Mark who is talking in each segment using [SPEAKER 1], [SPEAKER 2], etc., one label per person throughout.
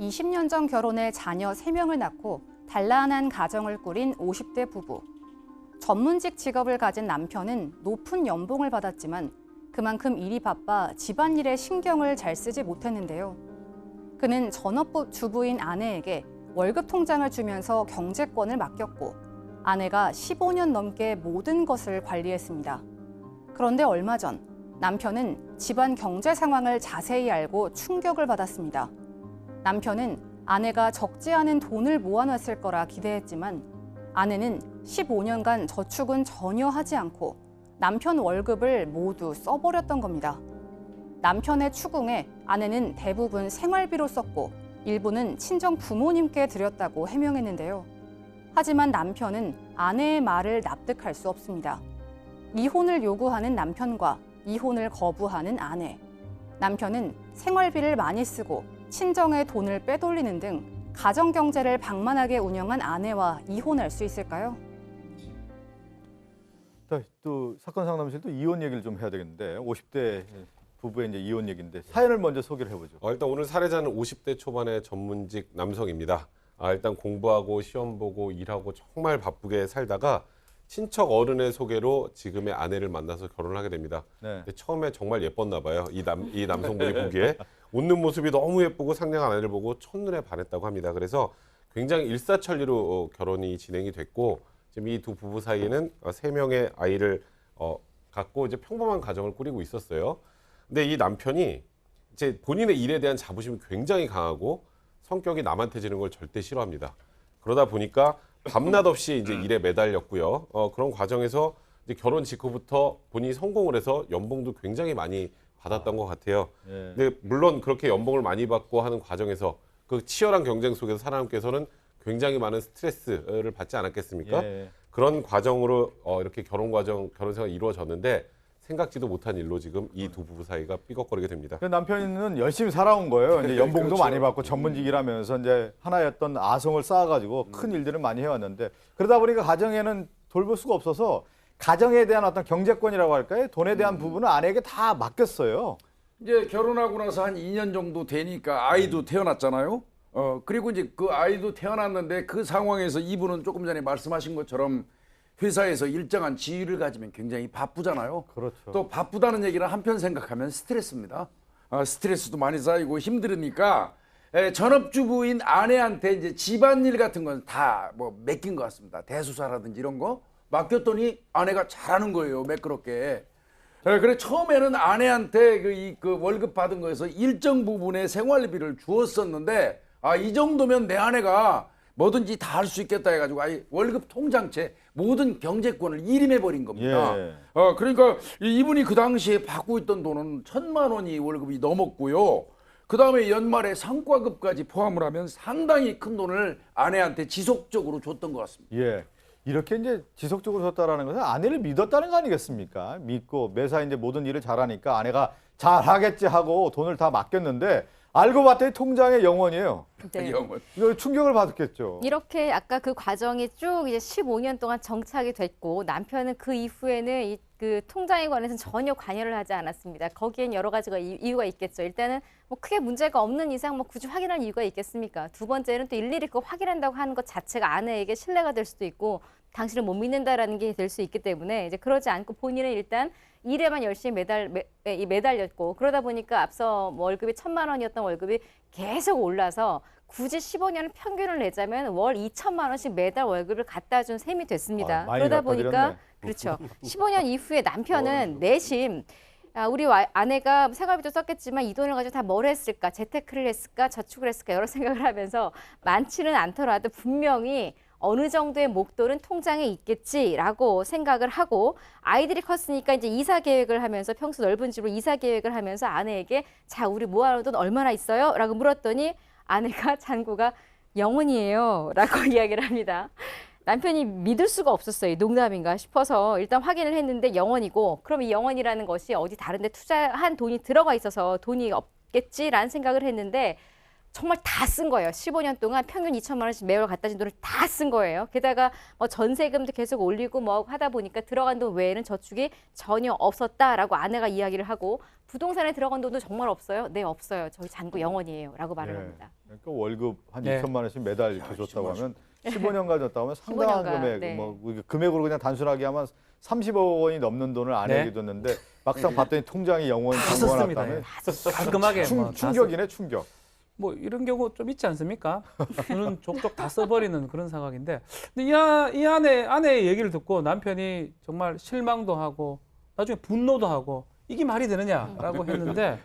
[SPEAKER 1] 20년 전 결혼해 자녀 3명을 낳고 단란한 가정을 꾸린 50대 부부. 전문직 직업을 가진 남편은 높은 연봉을 받았지만 그만큼 일이 바빠 집안일에 신경을 잘 쓰지 못했는데요. 그는 전업부 주부인 아내에게 월급 통장을 주면서 경제권을 맡겼고 아내가 15년 넘게 모든 것을 관리했습니다. 그런데 얼마 전 남편은 집안 경제 상황을 자세히 알고 충격을 받았습니다. 남편은 아내가 적지 않은 돈을 모아놨을 거라 기대했지만 아내는 15년간 저축은 전혀 하지 않고 남편 월급을 모두 써버렸던 겁니다. 남편의 추궁에 아내는 대부분 생활비로 썼고 일부는 친정 부모님께 드렸다고 해명했는데요. 하지만 남편은 아내의 말을 납득할 수 없습니다. 이혼을 요구하는 남편과 이혼을 거부하는 아내. 남편은 생활비를 많이 쓰고 친정의 돈을 빼돌리는 등 가정 경제를 방만하게 운영한 아내와 이혼할 수 있을까요?
[SPEAKER 2] 또 사건 상담실도 이혼 얘기를 좀 해야 되겠는데 50대 부부의 이제 이혼 얘기인데 사연을 먼저 소개를 해보죠.
[SPEAKER 3] 일단 오늘 사례자는 50대 초반의 전문직 남성입니다. 일단 공부하고 시험 보고 일하고 정말 바쁘게 살다가 친척 어른의 소개로 지금의 아내를 만나서 결혼을 하게 됩니다.
[SPEAKER 2] 네.
[SPEAKER 3] 근데 처음에 정말 예뻤나 봐요. 이 남성분이 보기에 웃는 모습이 너무 예쁘고 상냥한 아내를 보고 첫눈에 반했다고 합니다. 그래서 굉장히 일사천리로 결혼이 진행이 됐고 지금 이 두 부부 사이에는 3명의 아이를 갖고 이제 평범한 가정을 꾸리고 있었어요. 근데 이 남편이 이제 본인의 일에 대한 자부심이 굉장히 강하고 성격이 남한테 지는 걸 절대 싫어합니다. 그러다 보니까 밤낮 없이 이제 일에 매달렸고요. 그런 과정에서 이제 결혼 직후부터 본인이 성공을 해서 연봉도 굉장히 많이 받았던 것 같아요.
[SPEAKER 2] 예.
[SPEAKER 3] 근데 물론 그렇게 연봉을 많이 받고 하는 과정에서 그 치열한 경쟁 속에서 사람께서는 굉장히 많은 스트레스를 받지 않았겠습니까?
[SPEAKER 2] 예.
[SPEAKER 3] 그런 과정으로 이렇게 결혼 생활이 이루어졌는데 생각지도 못한 일로 지금 이 두 부부 사이가 삐걱거리게 됩니다.
[SPEAKER 2] 그 남편은 열심히 살아온 거예요. 이제 연봉도
[SPEAKER 3] 그렇죠.
[SPEAKER 2] 많이 받고 전문직이라면서 이제 하나의 어떤 아성을 쌓아가지고 큰 일들을 많이 해왔는데 그러다 보니까 가정에는 돌볼 수가 없어서 가정에 대한 어떤 경제권이라고 할까요? 돈에 대한 부분은 아내에게 다 맡겼어요.
[SPEAKER 4] 이제 결혼하고 나서 한 2년 정도 되니까 아이도 태어났잖아요. 그리고 이제 그 아이도 태어났는데 그 상황에서 이분은 조금 전에 말씀하신 것처럼 회사에서 일정한 지위를 가지면 굉장히 바쁘잖아요.
[SPEAKER 2] 그렇죠.
[SPEAKER 4] 또 바쁘다는 얘기를 한편 생각하면 스트레스입니다. 스트레스도 많이 쌓이고 힘들으니까 전업주부인 아내한테 이제 집안일 같은 건 다 뭐 맡긴 것 같습니다. 대수사라든지 이런 거 맡겼더니 아내가 잘하는 거예요. 매끄럽게. 그래 처음에는 아내한테 그 월급 받은 거에서 일정 부분의 생활비를 주었었는데 이 정도면 내 아내가 뭐든지 다 할 수 있겠다 해가지고 월급 통장채 모든 경제권을 일임해 버린 겁니다.
[SPEAKER 2] 예.
[SPEAKER 4] 그러니까 이분이 그 당시에 받고 있던 돈은 1,000만 원이 월급이 넘었고요. 그 다음에 연말에 성과급까지 포함을 하면 상당히 큰 돈을 아내한테 지속적으로 줬던 것 같습니다.
[SPEAKER 2] 예. 이렇게 이제 지속적으로 줬다라는 것은 아내를 믿었다는 거 아니겠습니까? 믿고 매사 이제 모든 일을 잘하니까 아내가 잘하겠지 하고 돈을 다 맡겼는데 알고 봤더니 통장에 0원이에요.
[SPEAKER 5] 네.
[SPEAKER 2] 이거 충격을 받았겠죠.
[SPEAKER 5] 이렇게 아까 그 과정이 쭉 이제 15년 동안 정착이 됐고 남편은 그 이후에는 그 통장에 관해서는 전혀 관여를 하지 않았습니다. 거기엔 여러 가지가 이유가 있겠죠. 일단은 뭐 크게 문제가 없는 이상 뭐 굳이 확인할 이유가 있겠습니까? 두 번째는 또 일일이 그거 확인한다고 하는 것 자체가 아내에게 신뢰가 될 수도 있고 당신을 못 믿는다라는 게 될 수 있기 때문에 이제 그러지 않고 본인은 일단 일에만 열심히 매달렸고 그러다 보니까 앞서 뭐 월급이 1,000만 원이었던 월급이 계속 올라서 굳이 15년을 평균을 내자면 월 2천만 원씩 매달 월급을 갖다 준 셈이 됐습니다.
[SPEAKER 2] 많이
[SPEAKER 5] 그러다
[SPEAKER 2] 갖다
[SPEAKER 5] 보니까
[SPEAKER 2] 드렸네.
[SPEAKER 5] 그렇죠. 15년 이후에 남편은 내심 우리 아내가 생활비도 썼겠지만 이 돈을 가지고 다 뭘 했을까? 재테크를 했을까? 저축을 했을까? 여러 생각을 하면서 많지는 않더라도 분명히 어느 정도의 목돈은 통장에 있겠지라고 생각을 하고 아이들이 컸으니까 이제 이사 계획을 하면서 평소 넓은 집으로 이사 계획을 하면서 아내에게 자 우리 모아놓은 돈 얼마나 있어요? 라고 물었더니 아내가 잔고가 0원이에요 라고 이야기를 합니다. 남편이 믿을 수가 없었어요. 농담인가 싶어서 일단 확인을 했는데 0원이고 그럼 이 0원이라는 것이 어디 다른 데 투자한 돈이 들어가 있어서 돈이 없겠지라는 생각을 했는데 정말 다 쓴 거예요. 15년 동안 평균 2천만 원씩 매월 갖다 준 돈을 다 쓴 거예요. 게다가 뭐 전세금도 계속 올리고 뭐 하다 보니까 들어간 돈 외에는 저축이 전혀 없었다라고 아내가 이야기를 하고 부동산에 들어간 돈도 정말 없어요. 네, 없어요. 저희 잔고 영원이에요. 라고 말을
[SPEAKER 2] 예.
[SPEAKER 5] 합니다.
[SPEAKER 2] 그러니까 월급 한
[SPEAKER 6] 네.
[SPEAKER 2] 2천만 원씩 매달 이렇게 줬다고 하면 15년간 줬다고 하면 상당한
[SPEAKER 5] 15년간,
[SPEAKER 2] 금액,
[SPEAKER 5] 네.
[SPEAKER 2] 뭐 금액으로 그냥 단순하게 하면 30억 원이 넘는 돈을 아내에게
[SPEAKER 6] 네.
[SPEAKER 2] 줬는데 막상 봤더니 통장이 영원
[SPEAKER 6] 다 썼습니다.
[SPEAKER 2] 잠궈놨다면
[SPEAKER 6] 깔끔하게 뭐 다
[SPEAKER 2] 충격이네, 충격.
[SPEAKER 6] 뭐 이런 경우 좀 있지 않습니까? 저는 족족 다 써버리는 그런 상황인데, 근데 이 아내의 얘기를 듣고 남편이 정말 실망도 하고 나중에 분노도 하고 이게 말이 되느냐라고 했는데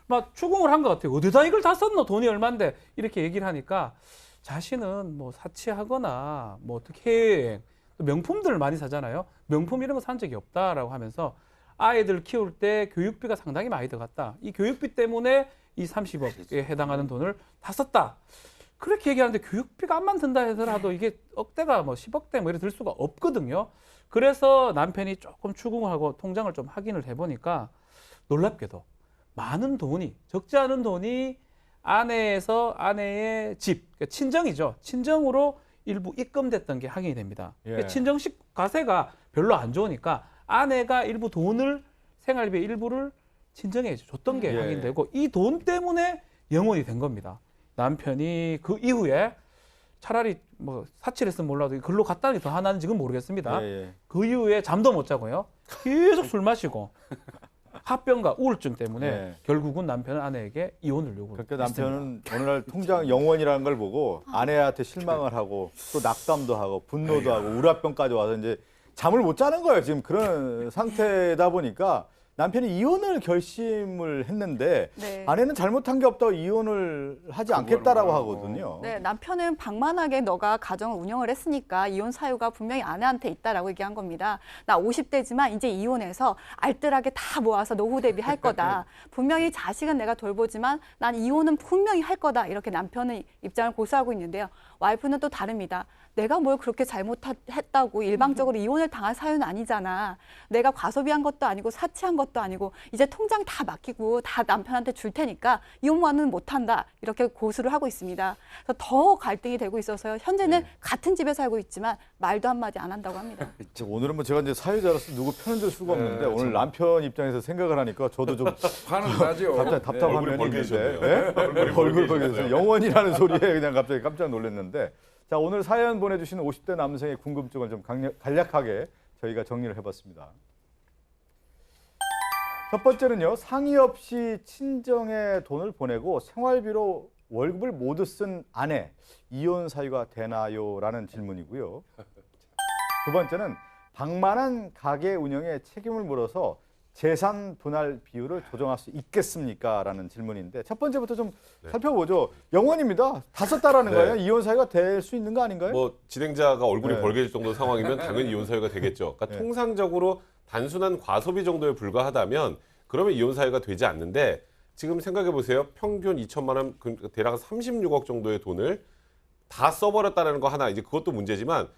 [SPEAKER 6] 막 추궁을 한 것 같아요. 어디다 이걸 다 썼노? 돈이 얼만데 이렇게 얘기를 하니까 자신은 뭐 사치하거나 뭐 어떻게 해외여행, 명품들을 많이 사잖아요. 명품 이런 거 산 적이 없다라고 하면서 아이들 키울 때 교육비가 상당히 많이 들어갔다. 이 교육비 때문에 이 30억에 해당하는 돈을 다 썼다. 그렇게 얘기하는데 교육비가 안만 든다 하더라도 이게 억대가 뭐 10억대 뭐 이렇게 들 수가 없거든요. 그래서 남편이 조금 추궁을 하고 통장을 좀 확인을 해보니까 놀랍게도 많은 돈이, 적지 않은 돈이 아내에서 아내의 집, 그러니까 친정이죠. 친정으로 일부 입금됐던 게 확인이 됩니다. 그러니까
[SPEAKER 2] 예.
[SPEAKER 6] 친정식 가세가 별로 안 좋으니까 아내가 일부 돈을 생활비 일부를 친정에 줬던 게
[SPEAKER 2] 예.
[SPEAKER 6] 확인되고 이 돈 때문에 영원이 된 겁니다. 남편이 그 이후에 차라리 뭐 사치를 했으면 몰라도 글로 갔다는 게 더 하나는지는 모르겠습니다.
[SPEAKER 2] 예, 예.
[SPEAKER 6] 그 이후에 잠도 못 자고요. 계속 술 마시고 합병과 우울증 때문에
[SPEAKER 2] 예.
[SPEAKER 6] 결국은 남편은 아내에게 이혼을 요구했습니다.
[SPEAKER 2] 그러니까 남편은 어느 날 통장 영원이라는 걸 보고 아내한테 실망을 하고 또 낙담도 하고 분노도 하고 우라병까지 와서 이제 잠을 못 자는 거예요. 지금 그런 상태다 보니까 남편이 이혼을 결심을 했는데
[SPEAKER 7] 네.
[SPEAKER 2] 아내는 잘못한 게 없다고 이혼을 하지 않겠다라고 하거든요.
[SPEAKER 7] 네, 남편은 방만하게 너가 가정을 운영을 했으니까 이혼 사유가 분명히 아내한테 있다라고 얘기한 겁니다. 나 50대지만 이제 이혼해서 알뜰하게 다 모아서 노후 대비할 거다. 분명히 자식은 내가 돌보지만 난 이혼은 분명히 할 거다. 이렇게 남편은 입장을 고수하고 있는데요. 와이프는 또 다릅니다. 내가 뭘 그렇게 잘못했다고 일방적으로 이혼을 당할 사유는 아니잖아. 내가 과소비한 것도 아니고 사치한 것도 아니고 이제 통장 다 맡기고 다 남편한테 줄 테니까 이혼만은 못한다. 이렇게 고수를 하고 있습니다. 그래서 더 갈등이 되고 있어서요. 현재는 같은 집에 살고 있지만 말도 한마디 안 한다고 합니다.
[SPEAKER 2] 오늘은 뭐 제가 이제 사회자로서 누구 편을 들 수가 없는데
[SPEAKER 4] 네,
[SPEAKER 2] 오늘
[SPEAKER 4] 참.
[SPEAKER 2] 남편 입장에서 생각을 하니까 저도 좀
[SPEAKER 4] 화는 나죠.
[SPEAKER 2] 갑자기 답답한
[SPEAKER 3] 얼굴이
[SPEAKER 2] 면이 있는데
[SPEAKER 3] 벌개지셨네요.
[SPEAKER 2] 얼굴 벌개져서 영원이라는 소리에 그냥 갑자기 깜짝 놀랐는데 자 오늘 사연 보내주신 50대 남성의 궁금증을 좀 간략하게 저희가 정리를 해봤습니다. 첫 번째는요 상의 없이 친정에 돈을 보내고 생활비로 월급을 모두 쓴 아내 이혼 사유가 되나요? 라는 질문이고요. 두 번째는 방만한 가게 운영에 책임을 물어서 재산 분할 비율을 조정할 수 있겠습니까? 라는 질문인데 첫 번째부터 좀 살펴보죠. 영원입니다. 다 썼다라는
[SPEAKER 3] 네.
[SPEAKER 2] 거예요. 이혼 사유가 될 수 있는 거 아닌가요?
[SPEAKER 3] 뭐 진행자가 얼굴이
[SPEAKER 2] 네.
[SPEAKER 3] 벌개질 정도 상황이면 당연히 이혼 사유가 되겠죠. 그러니까
[SPEAKER 2] 네.
[SPEAKER 3] 통상적으로 단순한 과소비 정도에 불과하다면 그러면 이혼 사유가 되지 않는데 지금 생각해 보세요. 평균 2천만 원, 대략 36억 정도의 돈을 다 써버렸다는 거 하나 이제 그것도 문제지만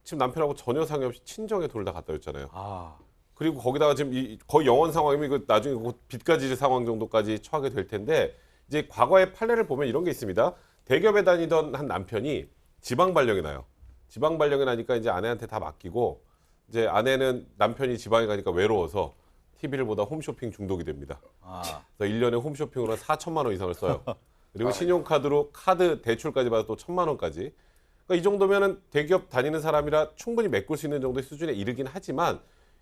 [SPEAKER 3] 지금 남편하고 전혀 상의 없이 친정에 돈을 다 갖다 줬잖아요.
[SPEAKER 2] 아,
[SPEAKER 3] 그리고 거기다가 지금 거의 영원 상황이면 이거 나중에 빚까지 상황 정도까지 처하게 될 텐데 이제 과거의 판례를 보면 이런 게 있습니다. 대기업에 다니던 한 남편이 지방 발령이 나요. 지방 발령이 나니까 이제 아내한테 다 맡기고 이제 아내는 남편이 지방에 가니까 외로워서 TV를 보다 홈쇼핑 중독이 됩니다. 그래서 1년에 홈쇼핑으로 4천만 원 이상을 써요. 그리고 신용카드로 카드 대출까지 받아 또 1,000만 원까지. 그러니까 이 정도면은 대기업 다니는 사람이라 충분히 메꿀 수 있는 정도의 수준에 이르긴 하지만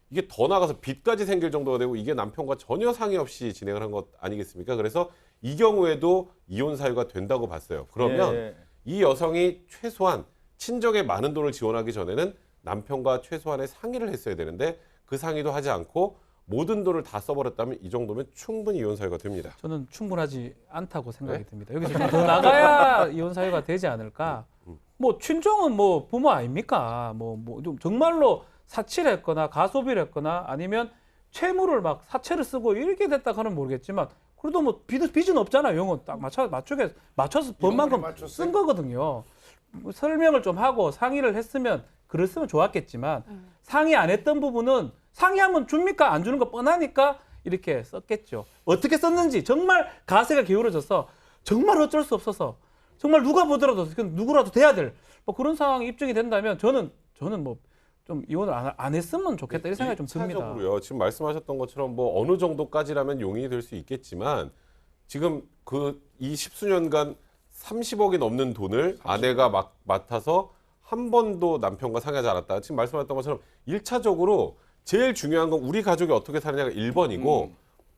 [SPEAKER 3] 이게 더 나가서 빚까지 생길 정도가 되고 이게 남편과 전혀 상의 없이 진행을 한 것 아니겠습니까? 그래서 이 경우에도 이혼 사유가 된다고 봤어요. 그러면
[SPEAKER 2] 예.
[SPEAKER 3] 이 여성이 최소한 친정에 많은 돈을 지원하기 전에는 남편과 최소한의 상의를 했어야 되는데 그 상의도 하지 않고 모든 돈을 다 써버렸다면 이 정도면 충분히 이혼 사유가 됩니다.
[SPEAKER 6] 저는 충분하지 않다고 생각이 듭니다. 여기서 좀 더 나가야 이혼 사유가 되지 않을까. 뭐 친정은 뭐 부모 아닙니까? 좀 정말로 사치를 했거나 가소비를 했거나 아니면 채무를 막 사채를 쓰고 이렇게 됐다 하는 모르겠지만 그래도 뭐 빚은 없잖아요. 영은 딱 맞춰서 법만큼
[SPEAKER 4] 맞췄어요?
[SPEAKER 6] 쓴 거거든요. 뭐 설명을 좀 하고 상의를 했으면 그랬으면 좋았겠지만 상의 안 했던 부분은 상의하면 줍니까? 안 주는 거 뻔하니까 이렇게 썼겠죠. 어떻게 썼는지 정말 가세가 기울어져서 정말 어쩔 수 없어서 정말 누가 보더라도 그건 누구라도 돼야 될 뭐 그런 상황이 입증이 된다면 저는 뭐 좀 이혼을 안 했으면 좋겠다 이런 생각이 좀 듭니다.
[SPEAKER 3] 차적으로요. 지금 말씀하셨던 것처럼 뭐 어느 정도까지라면 용인이 될 수 있겠지만 지금 이 십수년간 30억이 넘는 돈을 아내가 맡아서 한 번도 남편과 상의하지 않았다. 지금 말씀하셨던 것처럼 1차적으로 제일 중요한 건 우리 가족이 어떻게 사느냐가 1번이고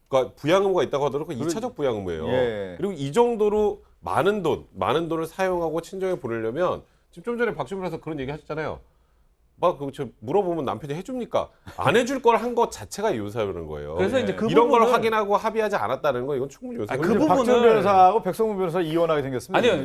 [SPEAKER 3] 그러니까 부양의무가 있다고 하더라도 2차적 부양의무예요.
[SPEAKER 2] 예.
[SPEAKER 3] 그리고 이 정도로 많은 돈을 사용하고 친정에 보내려면 지금 좀 전에 박주민에서 그런 얘기 하셨잖아요. 막 저 물어보면 남편이 해줍니까? 안 해줄 걸 한 것 자체가 이혼 사유라는 거예요.
[SPEAKER 6] 그래서 이제 그
[SPEAKER 3] 이런 걸
[SPEAKER 6] 부분을-
[SPEAKER 3] 확인하고 합의하지 않았다는 건 이건 충분히 이혼 사유.
[SPEAKER 6] 그
[SPEAKER 2] 그
[SPEAKER 6] 부분을-
[SPEAKER 2] 박지원 변호사하고 백성문 변호사 이혼하게 생겼습니다.
[SPEAKER 6] 아니요,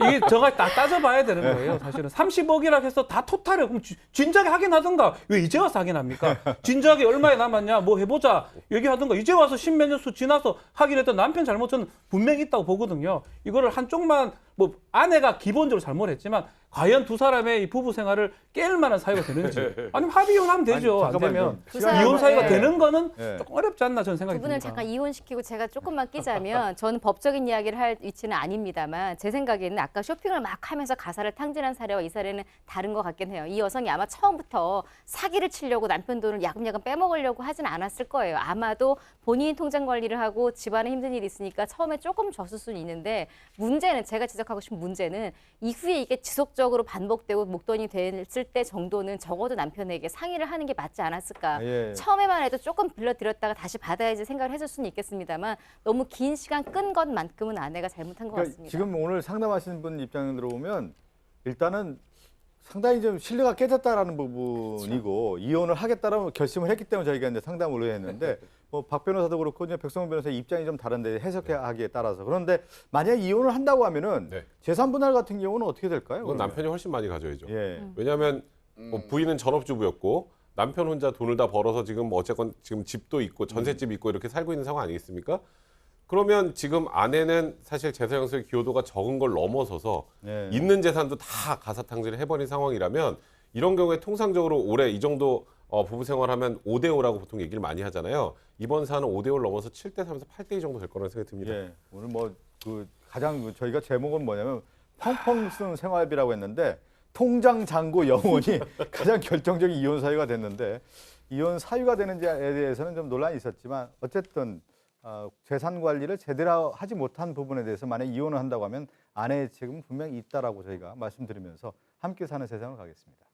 [SPEAKER 6] 이게 저가 다 따져봐야 되는 거예요. 사실은 30억이라 해서 다 토탈을 그럼 진작에 확인하든가 왜 이제 와서 확인합니까? 진작에 얼마에 남았냐, 뭐 해보자 얘기하든가 이제 와서 십몇 년 수 지나서 확인했던 남편 잘못 저는 분명히 있다고 보거든요. 이거를 한쪽만 뭐 아내가 기본적으로 잘못했지만 과연 두 사람의 이 부부 생활을 깰 만한 사유가 되는지 아니면 합의 이혼하면 되죠. 안 되면
[SPEAKER 5] 두 사람은-
[SPEAKER 6] 이혼 사유가
[SPEAKER 5] 예.
[SPEAKER 6] 되는 거는
[SPEAKER 2] 예.
[SPEAKER 6] 조금 어렵지 않나 저는 생각이
[SPEAKER 5] 두 분을
[SPEAKER 6] 듭니다.
[SPEAKER 5] 잠깐 이혼시키고 제가 조금만 끼자면 저는 법적인 이야기를 할 위치는 아닙니다만 제 생각에는 아까 쇼핑을 막 하면서 가사를 탕진한 사례와 이 사례는 다른 것 같긴 해요. 이 여성이 아마 처음부터 사기를 치려고 남편 돈을 야금야금 빼먹으려고 하진 않았을 거예요. 아마도 본인이 통장 관리를 하고 집안에 힘든 일이 있으니까 처음에 조금 졌을 수는 있는데 문제는 제가 지적하고 싶은 문제는 이후에 이게 지속적으로 반복되고 목돈이 됐을 때 정도는 적어도 남편에게 상의를 하는 게 맞지 않았을까.
[SPEAKER 2] 예.
[SPEAKER 5] 처음에만 해도 조금 빌려드렸다가 다시 받아야지 생각을 해줄 수는 있겠습니다만 너무 긴 시간 끈 것만큼은 아내가 잘못한 것
[SPEAKER 2] 그러니까
[SPEAKER 5] 같습니다.
[SPEAKER 2] 지금 오늘 상담하시는 분 입장에 들어보면 일단은 상당히 좀 신뢰가 깨졌다라는 부분이고 이혼을 하겠다라고 결심을 했기 때문에 저희가 이제 상담을 의뢰했는데 뭐 박 변호사도 그렇고 이제 백성훈 변호사의 입장이 좀 다른데 해석하기에 따라서 그런데 만약 이혼을 한다고 하면은
[SPEAKER 3] 네.
[SPEAKER 2] 재산 분할 같은 경우는 어떻게 될까요?
[SPEAKER 3] 그건
[SPEAKER 2] 그러면?
[SPEAKER 3] 남편이 훨씬 많이 가져야죠.
[SPEAKER 2] 예.
[SPEAKER 3] 왜냐하면 뭐 부인은 전업주부였고 남편 혼자 돈을 다 벌어서 지금 뭐 어쨌건 지금 집도 있고 전셋집이 있고 이렇게 살고 있는 상황 아니겠습니까? 그러면 지금 아내는 사실 재산형성의 기여도가 적은 걸 넘어서서
[SPEAKER 2] 예.
[SPEAKER 3] 있는 재산도 다 가사탕진을 해버린 상황이라면 이런 경우에 통상적으로 올해 이 정도 부부 생활하면 5대5라고 보통 얘기를 많이 하잖아요. 이번 사안은 5대5를 넘어서 7대3에서 8대2 정도 될 거라는 생각이 듭니다.
[SPEAKER 2] 예. 오늘 뭐 그 가장 저희가 제목은 뭐냐면 펑펑 쓰는 생활비라고 했는데 통장 잔고 영혼이 가장 결정적인 이혼 사유가 됐는데 이혼 사유가 되는지에 대해서는 좀 논란이 있었지만 어쨌든 재산 관리를 제대로 하지 못한 부분에 대해서 만약 이혼을 한다고 하면 아내의 책임은 분명히 있다라고 저희가 말씀드리면서 함께 사는 세상을 가겠습니다.